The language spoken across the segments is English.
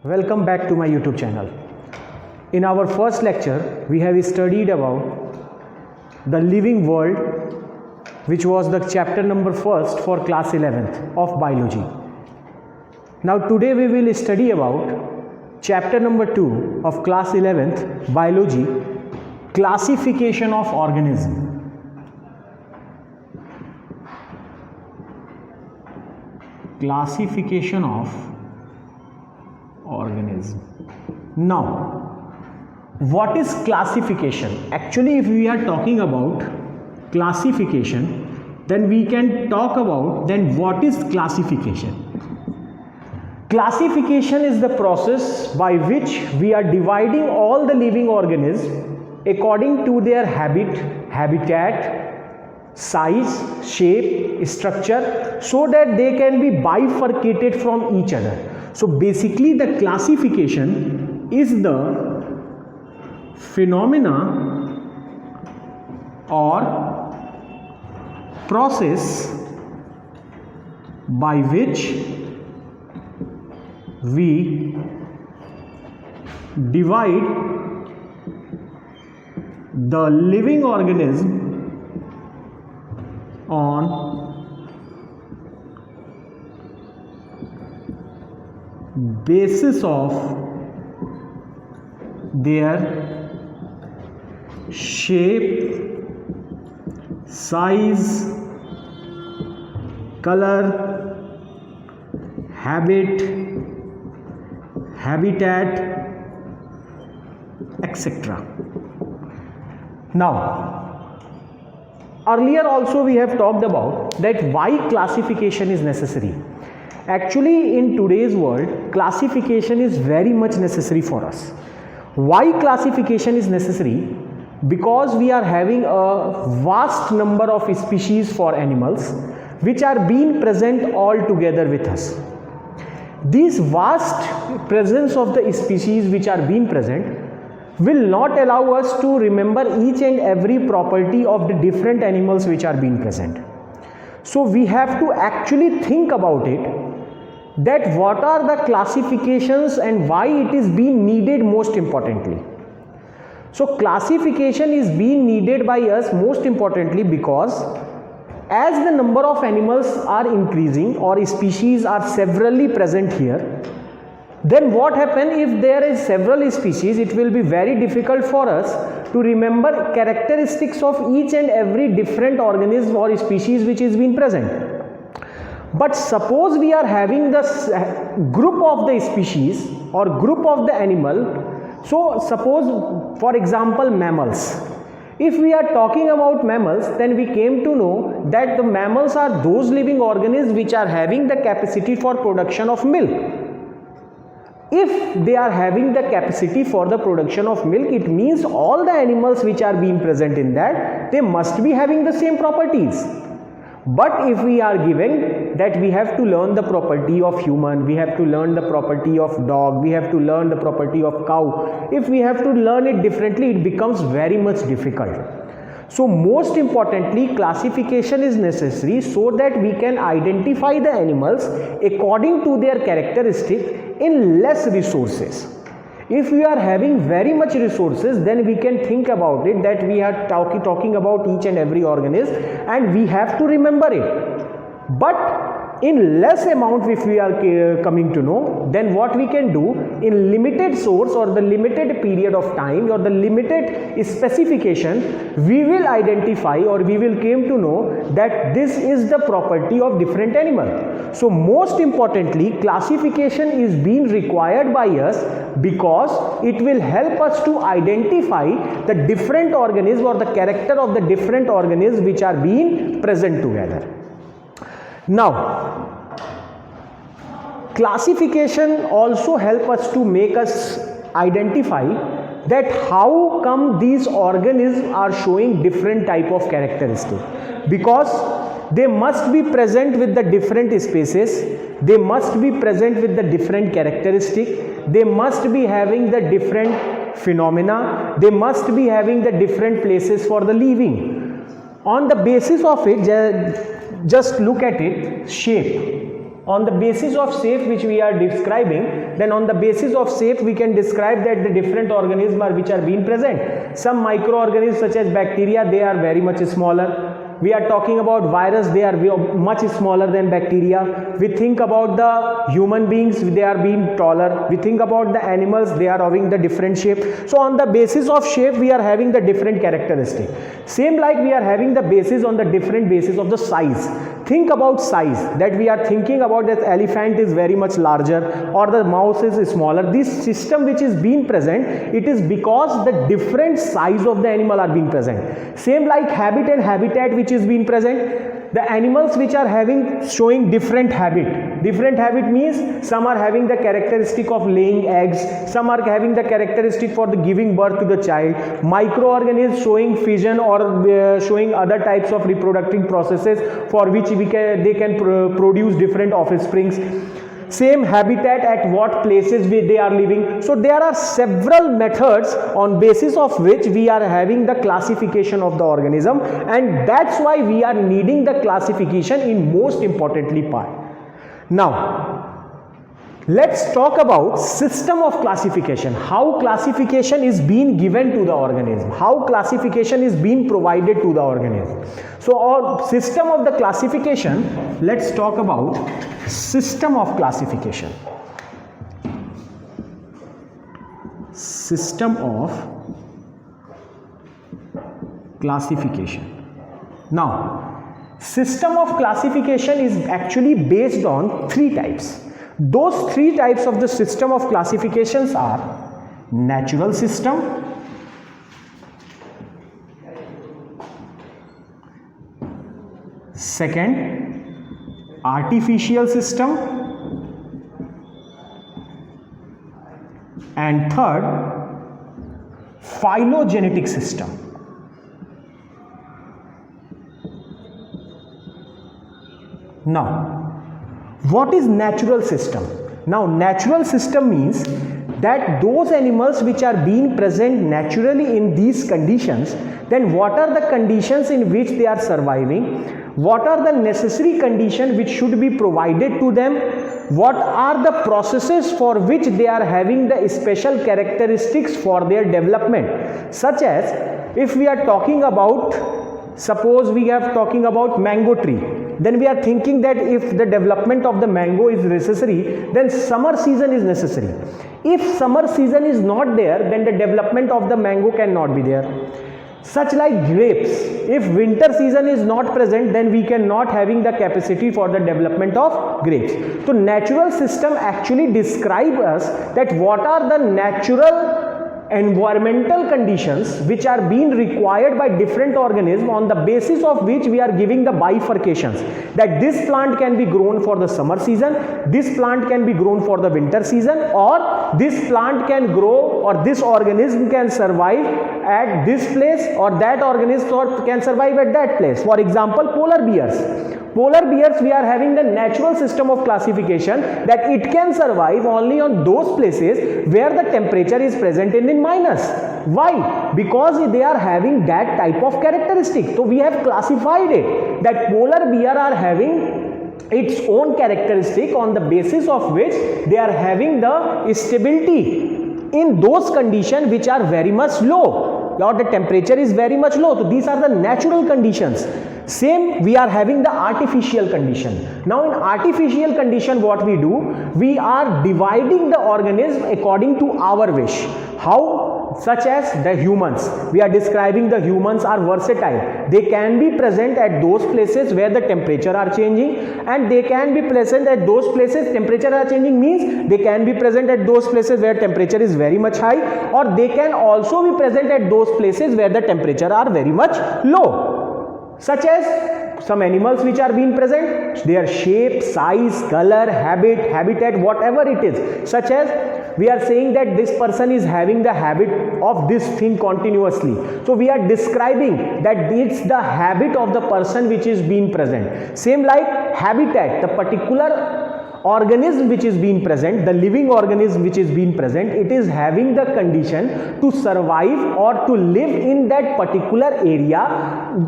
Welcome back to my YouTube channel. In our first lecture, we have studied about the living world, which was the chapter number first for class 11th of biology. Now today we will study about chapter number 2 of class 11th biology, classification of organism. Classification of organism. Now, what is classification? Actually, if we are talking about classification, then we can talk about then what is classification. Classification is the process by which we are dividing all the living organisms according to their habitat, size, shape, structure, so that they can be bifurcated from each other. So basically the classification is the phenomena or process by which we divide the living organism on basis of their shape, size, color, habit, habitat, etc. Now, earlier also we have talked about that why classification is necessary. Actually, in today's world, classification is very much necessary for us. Why classification is necessary? Because we are having a vast number of species for animals which are being present all together with us. This vast presence of the species which are being present will not allow us to remember each and every property of the different animals which are being present. So we have to actually think about it, that what are the classifications and why it is being needed most importantly. So classification is being needed by us most importantly because as the number of animals are increasing or species are severally present here, then what happens if there is several species, it will be very difficult for us to remember characteristics of each and every different organism or species which is being present. But suppose we are having the group of the species or group of the animal. So suppose for example mammals. If we are talking about mammals, then we came to know that the mammals are those living organisms which are having the capacity for production of milk. If they are having the capacity for the production of milk, it means all the animals which are being present in that, they must be having the same properties. But if we are given that we have to learn the property of human, we have to learn the property of dog, we have to learn the property of cow, if we have to learn it differently, it becomes very much difficult. So most importantly, classification is necessary so that we can identify the animals according to their characteristic in less resources. If we are having very much resources, then we can think about it that we are talking about each and every organism and we have to remember it. But in less amount if we are coming to know, then what we can do in limited source or the limited period of time or the limited specification, we will identify or we will came to know that this is the property of different animal. So most importantly, classification is being required by us because it will help us to identify the different organisms or the character of the different organisms which are being present together. Now, classification also help us to make us identify that how come these organisms are showing different type of characteristics, because they must be present with the different species, they must be present with the different characteristic, they must be having the different phenomena, they must be having the different places for the living. On the basis of it, just look at it, shape. On the basis of shape which we are describing, then on the basis of shape we can describe that the different organisms are which are being present. Some microorganisms such as bacteria, they are very much smaller. We are talking about virus, they are much smaller than bacteria. We think about the human beings, they are being taller. We think about the animals, they are having the different shape. So on the basis of shape we are having the different characteristic. Same like we are having the basis on the different basis of the size. Think about size, that we are thinking about that elephant is very much larger or the mouse is smaller. This system which is being present, it is because the different size of the animal are being present. Same like habit and habitat which is being present. The animals which are showing different habit. Different habit means some are having the characteristic of laying eggs, some are having the characteristic for the giving birth to the child. Microorganisms showing fission or showing other types of reproductive processes for which they can produce different offsprings. Same habitat at what places they are living. So there are several methods on basis of which we are having the classification of the organism, and that's why we are needing the classification in most importantly part. Now let's talk about system of classification. How classification is being given to the organism, how classification is being provided to the organism. So our system of the classification, let's talk about system of classification. System of classification. Now, system of classification is actually based on three types. Those three types of the system of classifications are natural system, second, artificial system, and third, phylogenetic system. Now, what is natural system? Now, natural system means that those animals which are being present naturally in these conditions, then what are the conditions in which they are surviving? What are the necessary conditions which should be provided to them? What are the processes for which they are having the special characteristics for their development? Such as, if we are talking about, suppose we are talking about mango tree, then we are thinking that if the development of the mango is necessary, then summer season is necessary. If summer season is not there, then the development of the mango cannot be there. Such like grapes, if winter season is not present, then we cannot having the capacity for the development of grapes. So natural system actually describe us that what are the natural environmental conditions which are being required by different organisms, on the basis of which we are giving the bifurcations, that this plant can be grown for the summer season, this plant can be grown for the winter season, or this plant can grow or this organism can survive at this place or that organism can survive at that place. For example, polar bears. Polar bears, we are having the natural system of classification that it can survive only on those places where the temperature is present in minus. Why? Because they are having that type of characteristic. So we have classified it that polar bear are having its own characteristic on the basis of which they are having the stability in those conditions which are very much low, or the temperature is very much low. So these are the natural conditions. Same, we are having the artificial condition. Now in artificial condition, what we do, we are dividing the organism according to our wish. How? Such as the humans. We are describing the humans are versatile. They can be present at those places where the temperature are changing, and they can be present at those places temperature are changing means they can be present at those places where temperature is very much high, or they can also be present at those places where the temperature are very much low. Such as some animals which are being present, their shape, size, color, habit, habitat, whatever it is. Such as we are saying that this person is having the habit of this thing continuously. So we are describing that it's the habit of the person which is being present. Same like habitat, the particular organism which is being present, the living organism which is being present, it is having the condition to survive or to live in that particular area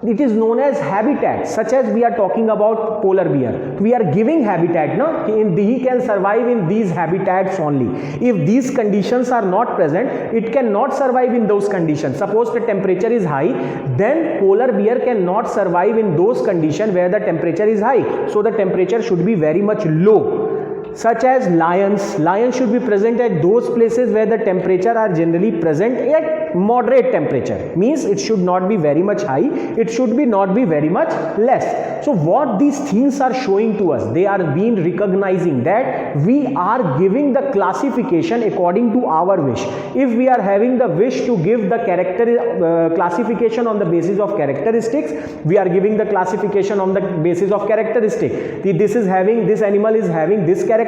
it is known as habitat, such as we are talking about polar bear. We are giving habitat, no? He can survive in these habitats only. If these conditions are not present, it cannot survive in those conditions. Suppose the temperature is high, then polar bear cannot survive in those conditions where the temperature is high. So the temperature should be very much low. Such as lions should be present at those places where the temperature are generally present at moderate temperature, means it should not be very much high, it should be not be very much less. So what these things are showing to us, they are being recognizing that we are giving the classification according to our wish. If we are having the wish to give the classification on the basis of characteristics, we are giving the classification on the basis of characteristic. This animal is having this character,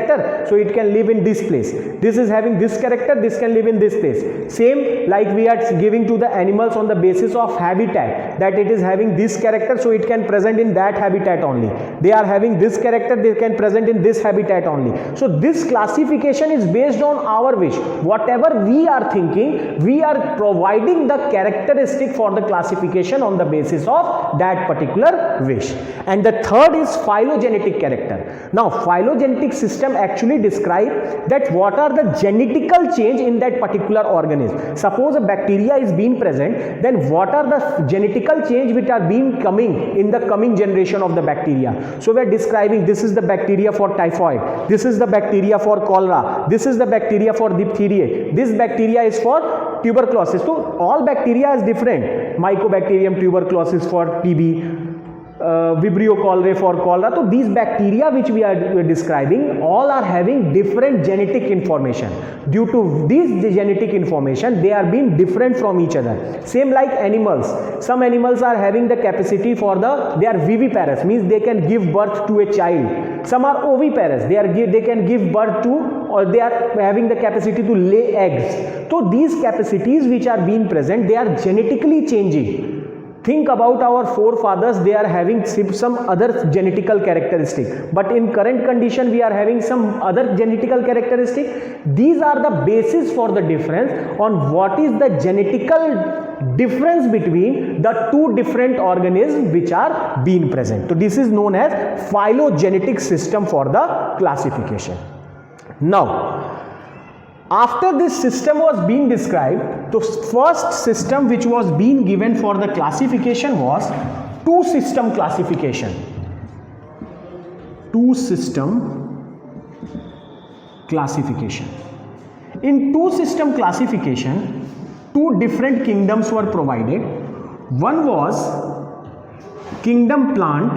so it can live in this place. This is having this character, this can live in this place. Same like we are giving to the animals on the basis of habitat, that it is having this character, so it can present in that habitat only. They are having this character, they can present in this habitat only. So this classification is based on our wish. Whatever we are thinking, we are providing the characteristic for the classification on the basis of that particular wish. And the third is phylogenetic character. Now phylogenetic system actually describe that what are the genetical change in that particular organism. Suppose a bacteria is being present, then what are the genetical change which are being coming in the coming generation of the bacteria. So we are describing, this is the bacteria for typhoid, this is the bacteria for cholera, this is the bacteria for diphtheria, this bacteria is for tuberculosis. So all bacteria is different. Mycobacterium tuberculosis for TB, Vibrio cholerae for cholera. So these bacteria which we are describing, all are having different genetic information. Due to this genetic information, they are being different from each other. Same like animals. Some animals are having the capacity for they are viviparous, means they can give birth to a child. Some are oviparous, they can give birth to, or they are having the capacity to lay eggs. So these capacities which are being present, they are genetically changing. Think about our forefathers, they are having some other genetical characteristic, but in current condition we are having some other genetical characteristic. These are the basis for the difference on what is the genetical difference between the two different organisms which are being present. So this is known as phylogenetic system for the classification. Now after this system was being described, the first system which was being given for the classification was two-system classification. Two-system classification. In two-system classification, two different kingdoms were provided. One was kingdom plant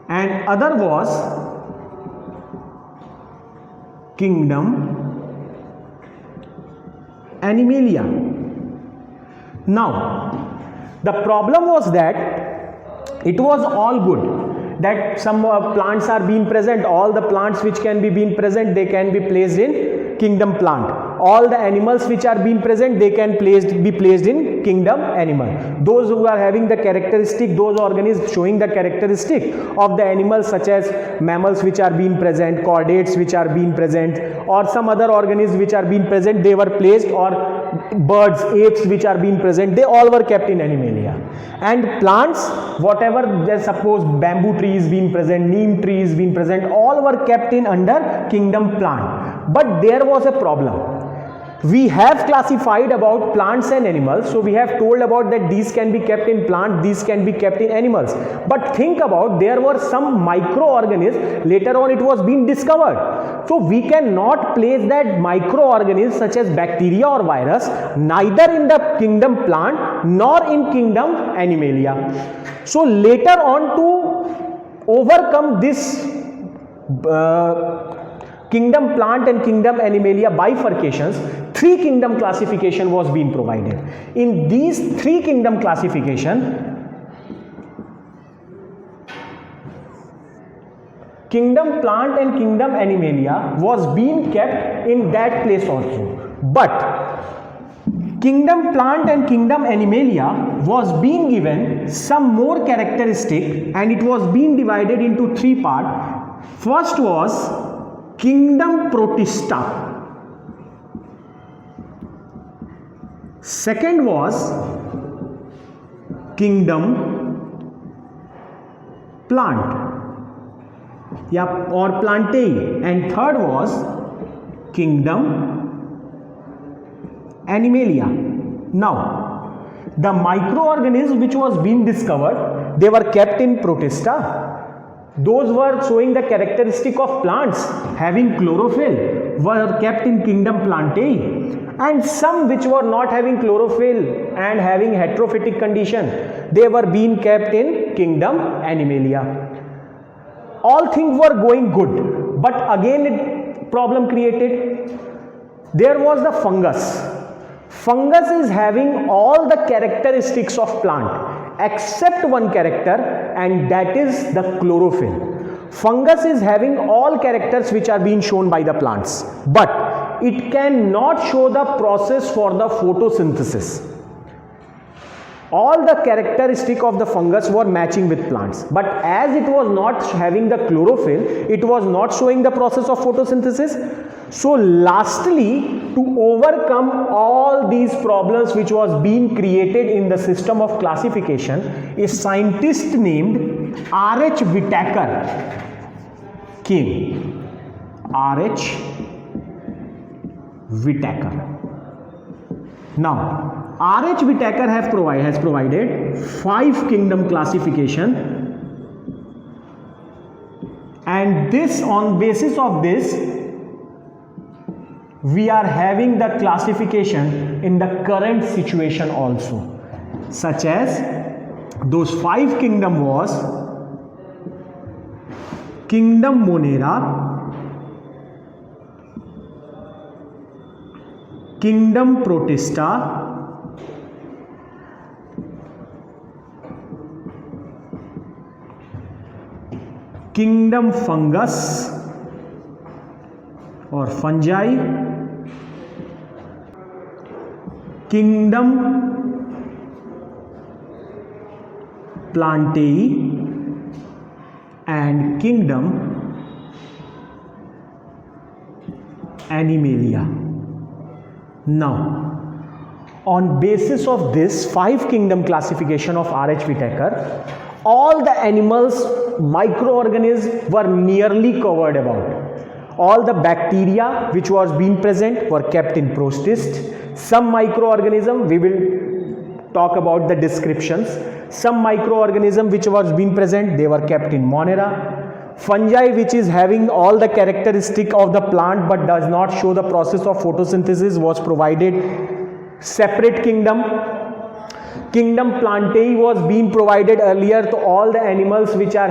and other was kingdom Animalia. Now the problem was that it was all good, that some plants are being present, all the plants which can be being present, they can be placed in kingdom plant. All the animals which are being present, they can be placed in kingdom animal. Those who are having the characteristic, those organisms showing the characteristic of the animals, such as mammals which are being present, chordates which are being present, or some other organisms which are being present, they were placed, or birds, apes which are being present, they all were kept in Animalia. And plants, whatever, suppose bamboo trees being present, neem trees being present, all were kept in under kingdom plant. But there was a problem. We have classified about plants and animals, so we have told about that these can be kept in plant, these can be kept in animals. But think about, there were some microorganisms, later on it was being discovered. So we cannot place that microorganisms such as bacteria or virus neither in the kingdom plant nor in kingdom Animalia. So later on, to overcome this kingdom plant and kingdom Animalia bifurcations, three kingdom classification was being provided. In these three kingdom classification, kingdom plant and kingdom Animalia was being kept in that place also. But kingdom plant and kingdom Animalia was being given some more characteristic, and it was being divided into three parts. First was kingdom Protista. second was kingdom plant, yeah, or Plantae, and third was kingdom Animalia. Now, the microorganisms which was being discovered, they were kept in Protista. Those were showing the characteristic of plants having chlorophyll were kept in kingdom Plantae, and some which were not having chlorophyll and having heterophytic condition, they were being kept in kingdom Animalia. All things were going good, but again problem created. There was the fungus. Fungus is having all the characteristics of plant except one character, and that is the chlorophyll. Fungus is having all characters which are being shown by the plants, but it cannot show the process for the photosynthesis. All the characteristics of the fungus were matching with plants, but as it was not having the chlorophyll, it was not showing the process of photosynthesis. So lastly, to overcome all these problems which was being created in the system of classification, a scientist named R.H. Whitaker came. R.H. Whitaker. Now, R.H. Whitaker has provided 5 kingdom classification, and this, on basis of this, we are having the classification in the current situation also, such as those 5 kingdom was kingdom Monera, kingdom Protista, kingdom Fungus or Fungi, kingdom Plantae, and kingdom Animalia. Now, on basis of this 5 kingdom classification of R.H. Whitaker, all the animals, microorganisms were nearly covered about. All the bacteria which was being present were kept in Protist. Some microorganism, we will talk about the descriptions. Some microorganism which was being present, they were kept in Monera. Fungi which is having all the characteristic of the plant but does not show the process of photosynthesis was provided separate kingdom. Kingdom Plantae was being provided earlier to all the animals which are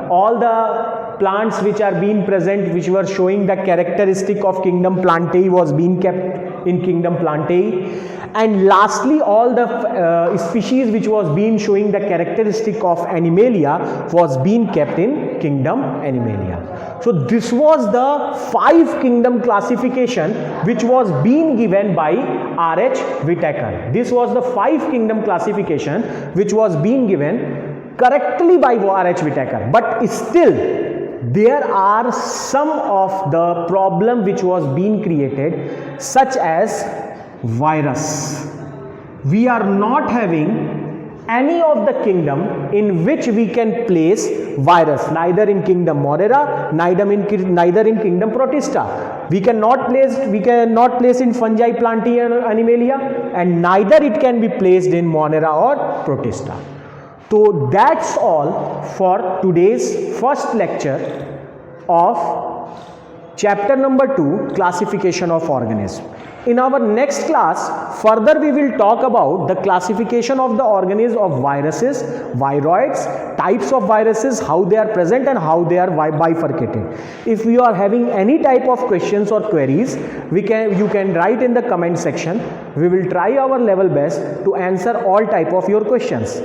all the plants which are being present which were showing the characteristic of kingdom Plantae was being kept in kingdom Plantae, and lastly all the species which was being showing the characteristic of Animalia was being kept in kingdom Animalia. So this was the 5 kingdom classification which was being given by R.H. Whitaker. This was the 5 kingdom classification which was being given correctly by R.H. Whitaker, but still there are some of the problem which was being created, such as virus. We are not having any of the kingdom in which we can place virus, neither in kingdom Monera, neither in kingdom Protista. We cannot place in Fungi, Plantae and Animalia, and neither it can be placed in Monera or Protista. So that's all for today's first lecture of chapter number 2, classification of organisms. In our next class, further we will talk about the classification of the organisms of viruses, viroids, types of viruses, how they are present and how they are bifurcated. If you are having any type of questions or queries, you can write in the comment section. We will try our level best to answer all type of your questions.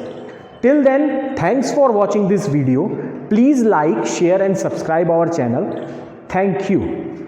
Till then, thanks for watching this video. Please like, share and subscribe our channel. Thank you.